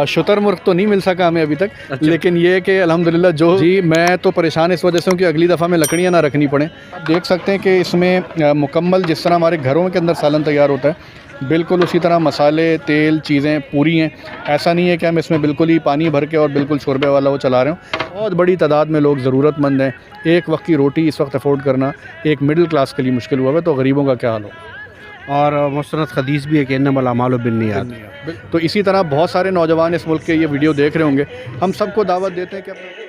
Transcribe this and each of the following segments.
शुतुरमुर्ग तो नहीं मिल सका हमें अभी तक। अच्छा। लेकिन ये है कि अल्हम्दुलिल्लाह जो जी मैं तो परेशान इस वजह से हूँ कि अगली दफ़ा में लकड़ियाँ ना रखनी पड़ें। आप देख सकते हैं कि इसमें मुकम्मल जिस तरह हमारे घरों के अंदर सालन तैयार होता है बिल्कुल उसी तरह मसाले तेल चीज़ें पूरी हैं। ऐसा नहीं है कि हम इसमें बिल्कुल ही पानी भर के और बिल्कुल शोरबे वाला वो चला रहे हों। बहुत बड़ी तादाद में लोग ज़रूरतमंद हैं। एक वक्त की रोटी इस वक्त अफोर्ड करना एक मिडिल क्लास के लिए मुश्किल हुआ है, तो गरीबों का क्या हाल होगा। और मुस्तनद हदीस भी है कि इन्नमल अमालु बिन्नियात। तो इसी तरह बहुत सारे नौजवान इस मुल्क के ये वीडियो देख रहे होंगे। हम सबको दावत देते हैं कि अपने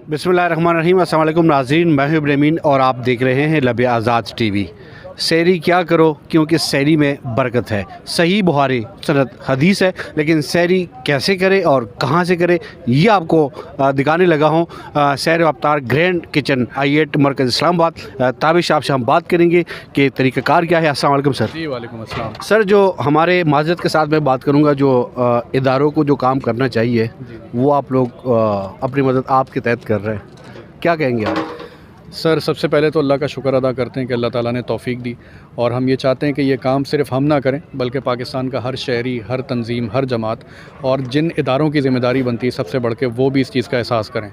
बिस्मिल्लाहिर्रहमानिर्रहीम। अस्सलाम वालेकुम नाज़रीन, मैं हूं इब्राहीम और आप देख रहे हैं लब आज़ाद टीवी। सहरी क्या करो क्योंकि सहरी में बरकत है। सही बुखारी सनद हदीस है, लेकिन सहरी कैसे करें और कहां से करें ये आपको दिखाने लगा हूं। सहर अफ्तार ग्रैंड किचन I8 मरकज़ इस्लामाबाद। ताबिश आपसे हम बात करेंगे कि तरीक़ाकार क्या है। अस्सलाम वालेकुम सर। जी वालेकुम अस्सलाम। सर, जो हमारे माज़रत के साथ मैं बात करूंगा, जो इदारों को जो काम करना चाहिए वो आप लोग अपनी मदद आपके तहत कर रहे हैं, क्या कहेंगे आप? सर सबसे पहले तो अल्लाह का शुक्र अदा करते हैं कि अल्लाह ताला ने तौफ़ीक दी और हम ये चाहते हैं कि ये काम सिर्फ़ हम ना करें बल्कि पाकिस्तान का हर शहरी, हर तंजीम, हर जमात और जिन इदारों की ज़िम्मेदारी बनती है सबसे बढ़ के वो भी इस चीज़ का एहसास करें।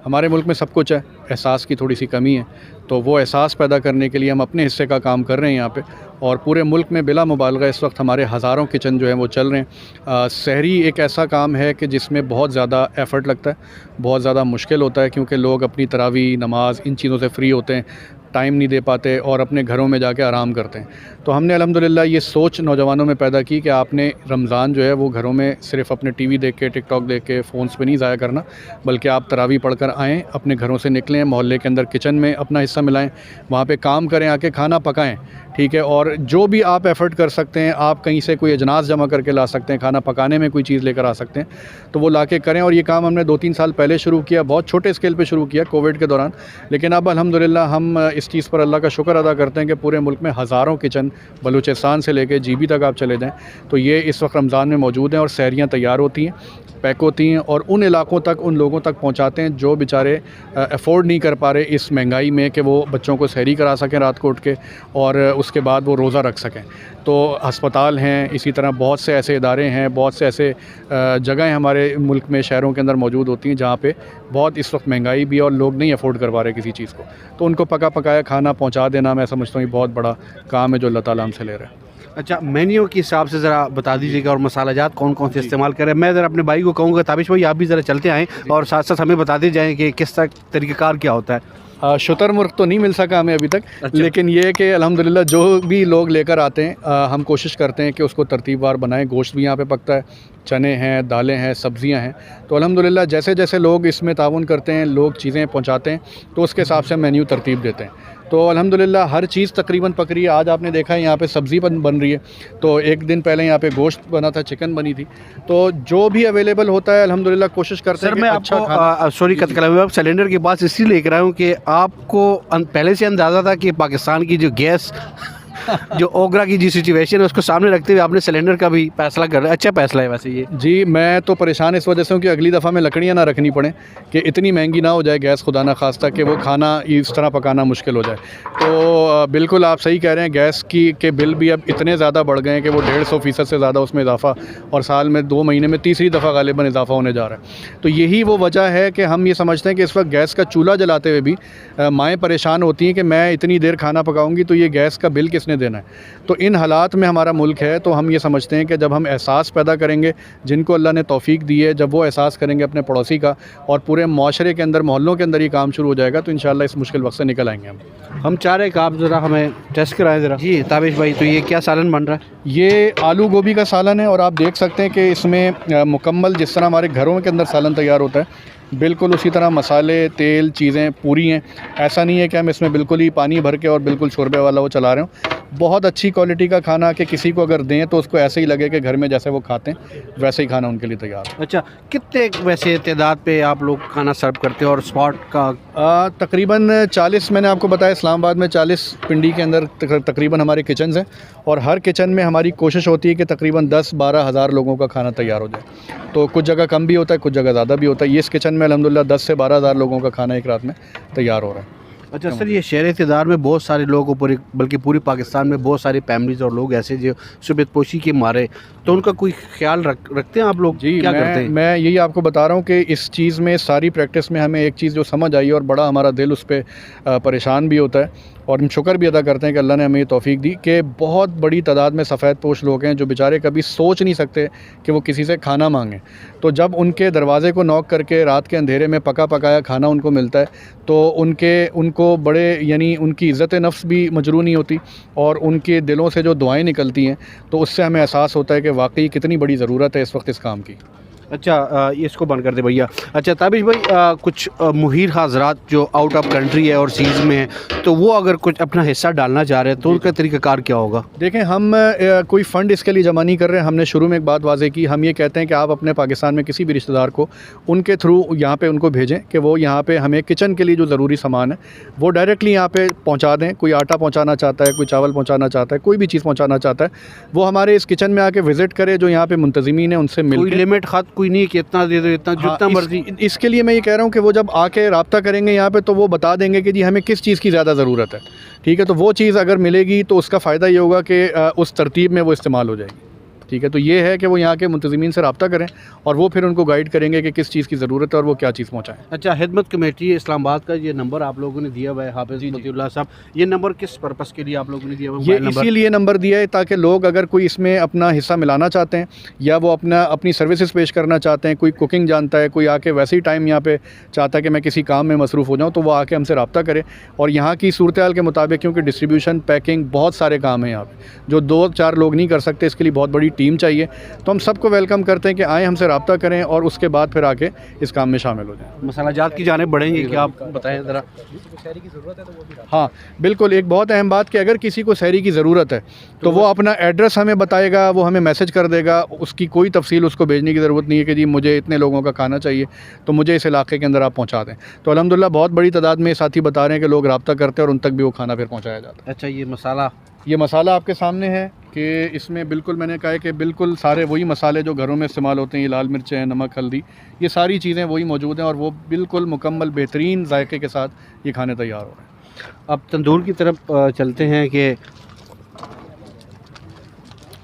हमारे मुल्क में सब कुछ है, एहसास की थोड़ी सी कमी है, तो वो एहसास पैदा करने के लिए हम अपने हिस्से का काम कर रहे हैं यहाँ पे। और पूरे मुल्क में बिला मुबालगा इस वक्त हमारे हज़ारों किचन जो हैं वो चल रहे हैं। सहरी एक ऐसा काम है कि जिसमें बहुत ज़्यादा एफ़र्ट लगता है, बहुत ज़्यादा मुश्किल होता है, क्योंकि लोग अपनी तरावी नमाज इन चीज़ों से फ्री होते हैं, टाइम नहीं दे पाते और अपने घरों में जाके आराम करते हैं। तो हमने अल्हम्दुलिल्लाह ये सोच नौजवानों में पैदा की कि आपने रमज़ान जो है वो घरों में सिर्फ़ अपने टीवी देख के, टिकटॉक देख के, फ़ोन्स पे नहीं ज़ाया करना, बल्कि आप तरावी पढ़ कर आएँ, अपने घरों से निकलें, मोहल्ले के अंदर किचन में अपना हिस्सा मिलाएँ, वहाँ पे काम करें, आके खाना पकाएँ, ठीक है। और जो भी आप एफ़र्ट कर सकते हैं, आप कहीं से कोई अजनास जमा करके ला सकते हैं, खाना पकाने में कोई चीज़ लेकर आ सकते हैं, तो वो ला के करें। और ये काम हमने 2-3 साल पहले शुरू किया, बहुत छोटे स्केल पे शुरू किया कोविड के दौरान, लेकिन अब अल्हम्दुलिल्लाह हम इस चीज़ पर अल्लाह का शुक्र अदा करते हैं कि पूरे मुल्क में हज़ारों किचन बलूचिस्तान से लेकर GB तक आप चले जाएँ तो ये इस वक्त रमज़ान में मौजूद हैं और सहरियाँ तैयार होती हैं, पैक होती हैं और उन इलाक़ों तक, उन लोगों तक पहुँचाते हैं जो बेचारे अफोर्ड नहीं कर पा रहे इस महंगाई में कि वो बच्चों को सहरी करा सकें रात को उठ के और उसके बाद वो रोज़ा रख सकें। तो अस्पताल हैं, इसी तरह बहुत से ऐसे इदारे हैं, बहुत से ऐसे जगहें हमारे मुल्क में, शहरों के अंदर मौजूद होती हैं जहाँ पे बहुत इस वक्त महंगाई भी और लोग नहीं अफोर्ड कर पा रहे किसी चीज़ को, तो उनको पका पकाया खाना पहुँचा देना मैं समझता हूँ ये बहुत बड़ा काम है जो अल्लाह ताला हमसे ले रहा है। अच्छा, मेन्यू के हिसाब से ज़रा बता दीजिएगा और मसालाजात कौन कौन से इस्तेमाल करें। मैं ज़रा अपने भाई को कहूँगा, ताबिश भाई आप भी ज़रा चलते आएँ और साथ साथ हमें बताते जाएँ कि किस तरीक़ाकार क्या होता है। शुतुरमुर्ग तो नहीं मिल सका हमें अभी तक। अच्छा। लेकिन ये है कि अल्हम्दुलिल्लाह जो भी लोग लेकर आते हैं हम कोशिश करते हैं कि उसको तरतीबवार बनाएं। गोश्त भी यहाँ पे पकता है, चने हैं, दालें हैं, सब्ज़ियाँ हैं, तो अल्हम्दुलिल्लाह जैसे जैसे लोग इसमें ताउन करते हैं, लोग चीज़ें पहुँचाते हैं, तो उसके हिसाब से मेन्यू तरतीब देते हैं। तो अल्हम्दुलिल्लाह हर चीज़ तकरीबन पक रही है। आज आपने देखा है यहाँ पे सब्ज़ी बन रही है, तो एक दिन पहले यहाँ पे गोश्त बना था, चिकन बनी थी, तो जो भी अवेलेबल होता है अल्हम्दुलिल्लाह कोशिश करते हैं कि अच्छा खाना। सॉरी कट कलाम, आप सिलेंडर के पास इसलिए लेकर आया हूँ कि आपको पहले से अंदाज़ा था कि पाकिस्तान की जो गैस जो ओगरा की जी सिचुएशन है उसको सामने रखते हुए आपने सिलेंडर का भी फैसला कर रहे हैं। अच्छा फैसला है वैसे ये। जी, मैं तो परेशान इस वजह से हूँ कि अगली दफ़ा में लकड़ियाँ ना रखनी पड़ें, कि इतनी महंगी ना हो जाए गैस खुदा ना खास्ता कि वो खाना इस तरह पकाना मुश्किल हो जाए। तो बिल्कुल आप सही कह रहे हैं, गैस के बिल भी अब इतने ज़्यादा बढ़ गए हैं कि वो 150% से ज़्यादा उसमें इजाफ़ा, और साल में 2 महीने में तीसरी दफ़ा गालिबन इजाफ़ा होने जा रहा है। तो यही वो वजह है कि हम ये समझते हैं कि इस वक्त गैस का चूल्हा जलाते हुए भी माएँ परेशान होती हैं कि मैं इतनी देर खाना पकाऊँगी तो ये गैस का बिल किसने देना है। तो इन हालात में हमारा मुल्क है, तो हम ये समझते हैं कि जब हम एहसास पैदा करेंगे, जिनको अल्लाह ने तौफ़ीक दी है, जब वो एहसास करेंगे अपने पड़ोसी का और पूरे माशरे के अंदर, मोहल्लों के अंदर ये काम शुरू हो जाएगा, तो इंशाअल्लाह इस मुश्किल वक्त से निकल आएंगे हम चाह रहे हैं कि आप ज़रा हमें टेस्ट कराएं ज़रा। जी ताबिश भाई, तो ये क्या सालन बन रहा है? ये आलू गोभी का सालन है और आप देख सकते हैं कि इसमें मुकम्मल जिस तरह हमारे घरों के अंदर सालन तैयार होता है बिल्कुल उसी तरह मसाले तेल चीज़ें पूरी हैं। ऐसा नहीं है कि हम इसमें बिल्कुल ही पानी भर के और बिल्कुल शोरबे वाला वो चला रहे हों, बहुत अच्छी क्वालिटी का खाना कि किसी को अगर दें तो उसको ऐसे ही लगे कि घर में जैसे वो खाते हैं वैसे ही खाना उनके लिए तैयार है। अच्छा, कितने वैसे तादाद पे आप लोग खाना सर्व करते हो और स्पॉट का? तकरीबन 40, मैंने आपको बताया इस्लामाबाद में 40 पिंडी के अंदर तकरीबन हमारे किचन्स हैं और हर किचन में हमारी कोशिश होती है कि तकरीबन 10-12 हज़ार लोगों का खाना तैयार हो जाए। तो कुछ जगह कम भी होता है, कुछ जगह ज़्यादा भी होता है। ये इस किचन में अल्हम्दुलिल्लाह 10 से 12 हज़ार लोगों का खाना एक रात में तैयार हो रहा है। अच्छा सर, ये शहर इक़्तिदार में बहुत सारे लोग बल्कि पूरी पाकिस्तान में बहुत सारी फैमिलीज़ और लोग ऐसे जो सुबह पोशी के मारे, तो उनका कोई ख्याल रखते हैं आप लोग? जी, क्या करते हैं? मैं यही आपको बता रहा हूँ कि इस चीज़ में सारी प्रैक्टिस में हमें एक चीज़ जो समझ आई और बड़ा हमारा दिल उस पर परेशान भी होता है और हम शुक्र भी अदा करते हैं कि अल्लाह ने हमें ये तौफीक दी कि बहुत बड़ी तादाद में सफ़ेद पोश लोग हैं जो बेचारे कभी सोच नहीं सकते कि वो किसी से खाना मांगें। तो जब उनके दरवाज़े को नॉक करके रात के अंधेरे में पका पकाया खाना उनको मिलता है तो उनको बड़े यानी उनकी इज़्ज़त नफ्स भी मजरू नहीं होती और उनके दिलों से जो दुआएं निकलती हैं तो उससे हमें एहसास होता है कि वाकई कितनी बड़ी ज़रूरत है इस वक्त इस काम की। अच्छा, ये इसको बंद कर दे भैया। अच्छा ताबिश भाई, कुछ मुहीर हज़रात जो आउट ऑफ कंट्री है और सीज़ में है, तो वो अगर कुछ अपना हिस्सा डालना चाह रहे हैं तो उनका तरीक़ाकार क्या होगा? देखें, हम कोई फ़ंड इसके लिए जमा नहीं कर रहे हैं। हमने शुरू में एक बात वाज़ेह की, हम ये कहते हैं कि आप अपने पाकिस्तान में किसी भी रिश्तेदार को उनके थ्रू यहाँ पे उनको भेजें कि वो यहाँ पे हमें किचन के लिए जो ज़रूरी सामान है वो डायरेक्टली यहाँ पे पहुँचा दें। कोई आटा पहुँचाना चाहता है, कोई चावल पहुँचाना चाहता है, कोई भी चीज़ पहुँचाना चाहता है, वो हमारे इस किचन में आके विज़िट करे जो यहाँ पे मुंतज़मीन है उनसे मिल कोई लिमिट ख़त कोई नहीं कि इतना दे दो, इतना जितना मर्जी? इसके लिए मैं ये कह रहा हूँ कि वो जब आके रब्ता करेंगे यहाँ पे तो वो बता देंगे कि जी हमें किस चीज़ की ज़्यादा ज़रूरत है। ठीक है, तो वो चीज़ अगर मिलेगी तो उसका फ़ायदा ये होगा कि उस तरतीब में वो इस्तेमाल हो जाएगी। ठीक है, तो ये है कि वो यहाँ के मुंतज़मीन से रब्ता करें और वो फिर उनको गाइड करेंगे कि किस चीज़ की ज़रूरत है और वो क्या चीज़ पहुँचाएँ। अच्छा, खिदमत कमेटी इस्लामाबाद का ये नंबर आप लोगों ने दिया हुआ है हाफिज़ मतीउल्लाह साहब, ये नंबर किस पर्पज़ के लिए आप लोगों ने दिया हुआ है? ये इसीलिए नंबर दिया है ताकि लोग अगर कोई इसमें अपना हिस्सा मिलाना चाहते हैं या वो अपनी सर्विसेज पेश करना चाहते हैं, कोई कुकिंग जानता है, कोई आके वैसे ही टाइम यहाँ पे चाहता है कि मैं किसी काम में मसरूफ़ हो जाऊँ, तो वो आके हमसे रब्ता करे। और यहाँ की सूरत हाल के मुताबिक क्योंकि डिस्ट्रीब्यूशन, पैकिंग, बहुत सारे काम हैं यहाँ पे जो 2-4 लोग नहीं कर सकते, इसके लिए बहुत बड़ी टीम चाहिए। तो हम सबको वेलकम करते हैं कि आएँ, हमसे रब्ता करें और उसके बाद फिर आके इस काम में शामिल हो जाएँ। मसाला जात की जाने बढ़ेंगे क्या, आप बताएं ज़रा? हाँ बिल्कुल, एक बहुत अहम बात कि अगर किसी को सहरी की ज़रूरत है तो वो अपना एड्रेस हमें बताएगा, वो हमें मैसेज कर देगा। उसकी कोई तफसील उसको भेजने की ज़रूरत नहीं है कि जी मुझे इतने लोगों का खाना चाहिए तो मुझे इस इलाके के अंदर आप पहुँचा दें। तो अल्हम्दुलिल्लाह बहुत बड़ी तादाद में साथी बता रहे हैं कि लोग रब्ता करते हैं और उन तक भी वो खाना फिर पहुँचाया जाता है। अच्छा, ये मसाला आपके सामने है कि इसमें बिल्कुल मैंने कहा है कि बिल्कुल सारे वही मसाले जो घरों में इस्तेमाल होते हैं, ये लाल मिर्चें हैं, नमक, हल्दी, ये सारी चीज़ें वही मौजूद हैं और वो बिल्कुल मुकम्मल बेहतरीन जायके के साथ ये खाने तैयार हो रहे हैं। अब तंदूर की तरफ चलते हैं कि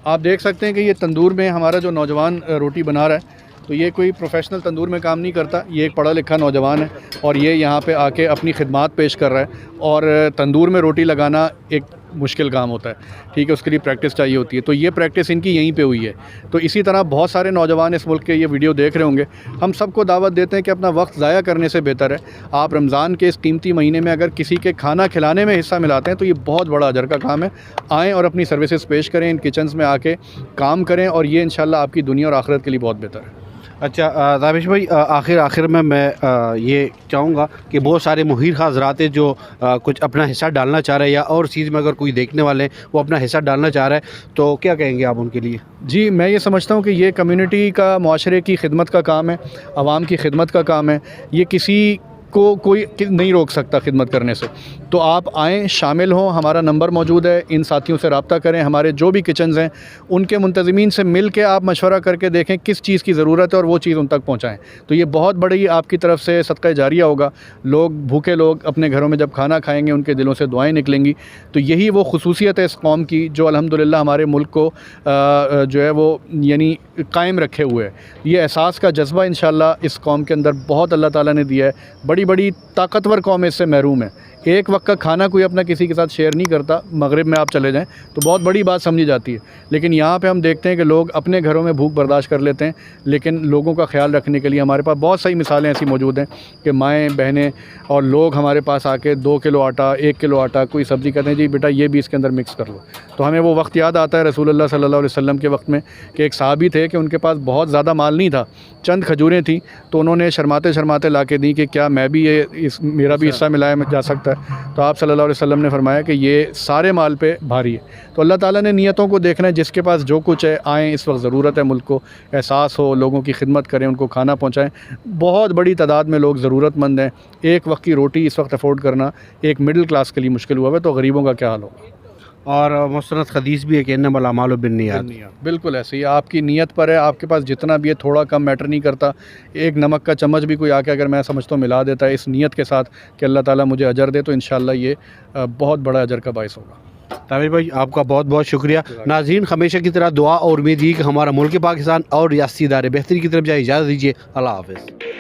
आप देख सकते हैं कि ये तंदूर में हमारा जो नौजवान रोटी बना रहा है तो ये कोई प्रोफेशनल तंदूर में काम नहीं करता, ये एक पढ़ा लिखा नौजवान है और ये यहाँ पे आके अपनी खिदमत पेश कर रहा है। और तंदूर में रोटी लगाना एक मुश्किल काम होता है, ठीक है, उसके लिए प्रैक्टिस चाहिए होती है। तो ये प्रैक्टिस इनकी यहीं पे हुई है। तो इसी तरह बहुत सारे नौजवान इस मुल्क के ये वीडियो देख रहे होंगे। हम सबको दावत देते हैं कि अपना वक्त ज़ाया करने से बेहतर है आप रमज़ान के इस कीमती महीने में अगर किसी के खाना खिलाने में हिस्सा मिलाते हैं तो ये बहुत बड़ा अजर का काम है। आएँ और अपनी सर्विसेज पेश करें, इन किचन्स में आके काम करें और ये इंशाल्लाह आपकी दुनिया और आखिरत के लिए बहुत बेहतर है। अच्छा ताबिश भाई, आखिर में मैं ये चाहूँगा कि बहुत सारे मुहीर हज़रात हैं जो कुछ अपना हिस्सा डालना चाह रहे हैं या और चीज़ में अगर कोई देखने वाले हैं वो अपना हिस्सा डालना चाह रहा है तो क्या कहेंगे आप उनके लिए? जी, मैं ये समझता हूँ कि ये कम्युनिटी का, मुआशरे की खिदमत का काम है, आवाम की खिदमत का काम है। ये किसी को कोई नहीं रोक सकता खिदमत करने से। तो आप आएँ, शामिल हों, हमारा नंबर मौजूद है, इन साथियों से रब्ता करें। हमारे जो भी किचन्स हैं उनके मुंतज़मीन से मिल के आप मशवरा करके देखें किस चीज़ की ज़रूरत है और वो चीज़ उन तक पहुँचाएँ। तो ये बहुत बड़ी आपकी तरफ से सदका जारिया होगा। लोग, भूखे लोग अपने घरों में जब खाना खाएँगे उनके दिलों से दुआएँ निकलेंगी। तो यही वो खुसूसियत है इस कौम की जो अल्हम्दुलिल्लाह हमारे मुल्क को जो है वो यानी कायम रखे हुए है। ये एहसास का जज्बा इंशाअल्लाह इस कौम के अंदर बहुत अल्लाह ताला ने दिया है। बड़ी बड़ी ताकतवर कौम इससे महरूम है। एक वक्त का खाना कोई अपना किसी के साथ शेयर नहीं करता। मगरिब में आप चले जाएं तो बहुत बड़ी बात समझी जाती है, लेकिन यहाँ पे हम देखते हैं कि लोग अपने घरों में भूख बर्दाश्त कर लेते हैं, लेकिन लोगों का ख्याल रखने के लिए हमारे पास बहुत सारी मिसालें ऐसी मौजूद हैं कि माएँ, बहनें और लोग हमारे पास आके 2 किलो आटा, 1 किलो आटा, कोई सब्ज़ी कहते हैं जी बेटा ये भी इसके अंदर मिक्स कर लो। तो हमें वो वक्त याद आता है रसूलुल्लाह सल्लल्लाहु अलैहि वसल्लम के वक्त में कि एक सहाबी थे कि उनके पास बहुत ज़्यादा माल नहीं था, चंद खजूरें थी, तो उन्होंने शर्माते शर्माते ला के दी कि क्या मैं भी ये मेरा भी हिस्सा मिलाया जा सकता है। है। तो आप सल्लल्लाहु अलैहि वसल्लम ने फरमाया कि ये सारे माल पे भारी है। तो अल्लाह ताला ने नियतों को देखना है, जिसके पास जो कुछ है आएँ, इस वक्त ज़रूरत है, मुल्क को एहसास हो, लोगों की खिदमत करें, उनको खाना पहुँचाएँ। बहुत बड़ी तादाद में लोग ज़रूरतमंद हैं। एक वक्त की रोटी इस वक्त अफोर्ड करना एक मिडिल क्लास के लिए मुश्किल हुआ है, तो गरीबों का क्या हाल होगा। और मुस्तनद हदीस भी है कि इन्नमल अमालु बिन्नियात। बिल्कुल ऐसे ही आपकी नीयत पर है, आपके पास जितना भी है थोड़ा कम मैटर नहीं करता। एक नमक का चम्मच भी कोई आके अगर मैं समझता हूँ मिला देता है इस नीयत के साथ कि अल्लाह ताला मुझे अजर दे, तो इंशाल्लाह ये बहुत बड़ा अजर का बायस होगा। तामिर भाई आपका बहुत बहुत शुक्रिया। नाज़रीन हमेशा की तरह दुआ और उम्मीद ही कि हमारा मुल्क पाकिस्तान और रियासती इदारे बेहतरी की तरफ जाए। इजाज़त दीजिए, अल्लाह हाफ़िज़।